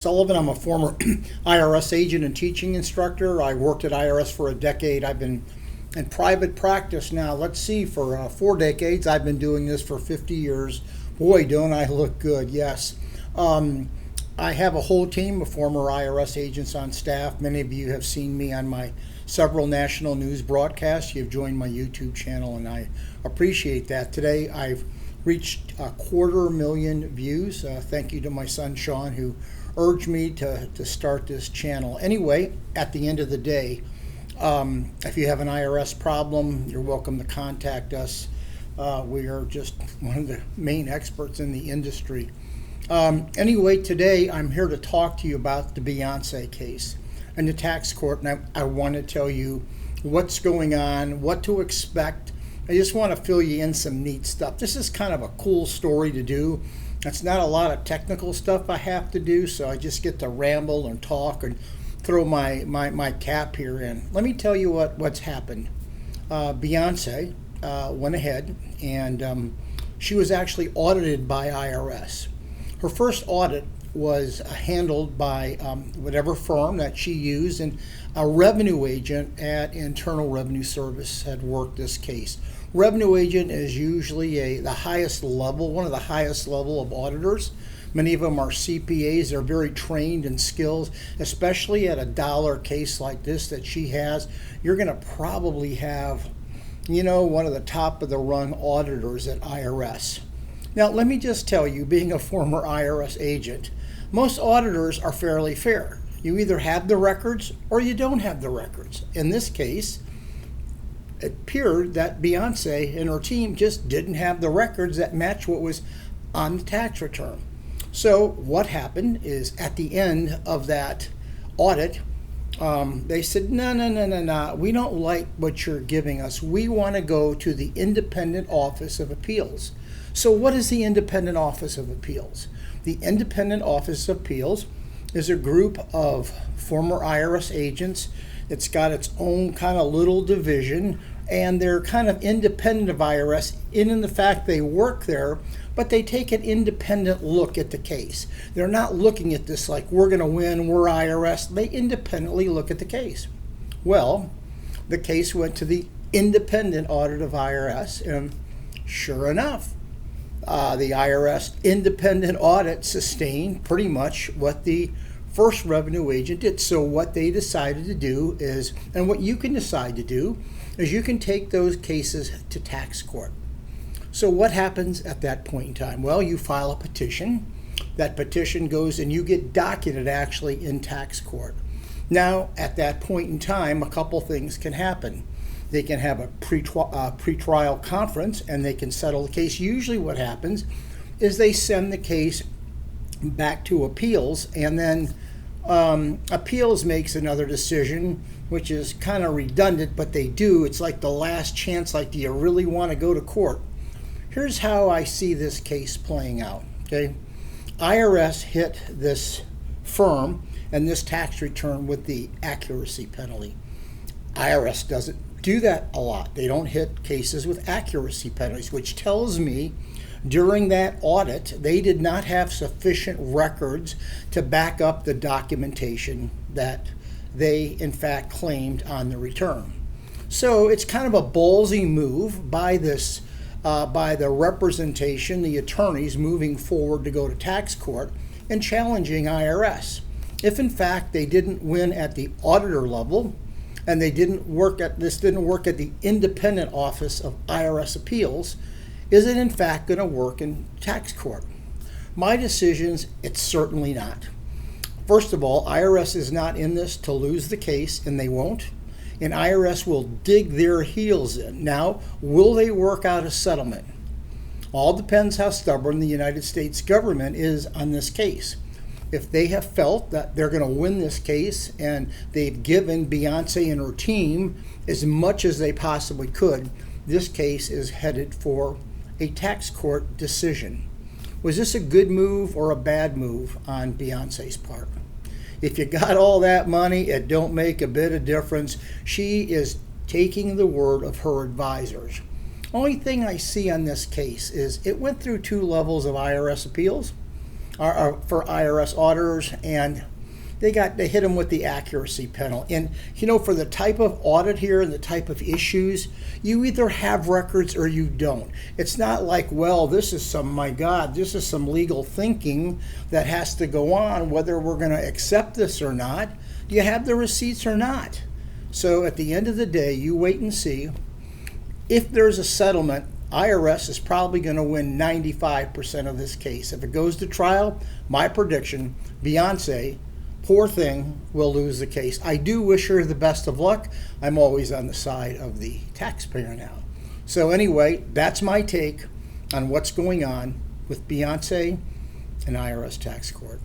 Sullivan. I'm a former IRS agent and teaching instructor. I worked at IRS for a decade. I've been in private practice now, let's see, for 4 decades. I've been doing this for 50 years. Boy, don't I look good, yes. I have a whole team of former IRS agents on staff. Many of you have seen me on my several national news broadcasts. You've joined my YouTube channel, and I appreciate that. Today, I've reached 250,000 views. Thank you to my son, Sean, who urged me to start this channel. Anyway, at the end of the day, if you have an IRS problem, you're welcome to contact us. We are just one of the main experts in the industry. Anyway, today I'm here to talk to you about the Beyonce case and the tax court, and I want to tell you what's going on, what to expect. I just want to fill you in some neat stuff. This is kind of a cool story to do. It's not a lot of technical stuff I have to do, so I just get to ramble and talk and throw my cap here in. Let me tell you what's happened. Beyonce went ahead and she was actually audited by IRS. Her first audit was handled by whatever firm that she used, and a revenue agent at Internal Revenue Service had worked this case. Revenue agent is usually the highest level, one of the highest level of auditors. Many of them are CPAs. They're very trained in skills, especially at a dollar case like this that she has. You're going to probably have, one of the top of the rung auditors at IRS. Now, let me just tell you, being a former IRS agent, most auditors are fairly fair. You either have the records or you don't have the records. In this case, it appeared that Beyonce and her team just didn't have the records that match what was on the tax return. So what happened is, at the end of that audit, they said, no, we don't like what you're giving us. We want to go to the Independent Office of Appeals. So what is the Independent Office of Appeals? The Independent Office of Appeals is a group of former IRS agents. It's got its own kind of little division, and they're kind of independent of IRS in the fact they work there, but they take an independent look at the case. They're not looking at this like, we're going to win, we're IRS. They independently look at the case. Well, the case went to the independent audit of IRS, and sure enough, the IRS independent audit sustained pretty much what the first revenue agent did. So what they decided to do is, and what you can decide to do, is you can take those cases to tax court. So what happens at that point in time? Well, you file a petition. That petition goes and you get docketed actually in tax court. Now, at that point in time, a couple things can happen. They can have a pre-trial conference and they can settle the case. Usually what happens is they send the case back to appeals, and then appeals makes another decision, which is kind of redundant, but they do. It's like the last chance, like, do you really want to go to court? Here's how I see this case playing out, okay? IRS hit this firm and this tax return with the accuracy penalty. IRS doesn't do that a lot. They don't hit cases with accuracy penalties, which tells me during that audit, they did not have sufficient records to back up the documentation that they, in fact, claimed on the return. So it's kind of a ballsy move by the representation, the attorneys moving forward to go to tax court and challenging IRS. If, in fact, they didn't win at the auditor level, and didn't work at the independent office of IRS appeals, is it in fact going to work in tax court? My decisions, it's certainly not. First of all, IRS is not in this to lose the case, and they won't. And IRS will dig their heels in. Now, will they work out a settlement? All depends how stubborn the United States government is on this case. If they have felt that they're going to win this case and they've given Beyonce and her team as much as they possibly could, this case is headed for a tax court decision. Was this a good move or a bad move on Beyonce's part? If you got all that money, it don't make a bit of difference. She is taking the word of her advisors. Only thing I see on this case is it went through 2 levels of IRS appeals. for IRS auditors, and they hit them with the accuracy penalty. And for the type of audit here and the type of issues, you either have records or you don't. It's not like, well, this is some legal thinking that has to go on, whether we're going to accept this or not. Do you have the receipts or not? So at the end of the day, you wait and see. If there's a settlement, IRS is probably going to win 95% of this case. If it goes to trial, my prediction, Beyonce, poor thing, will lose the case. I do wish her the best of luck. I'm always on the side of the taxpayer now. So anyway, that's my take on what's going on with Beyonce and IRS tax court.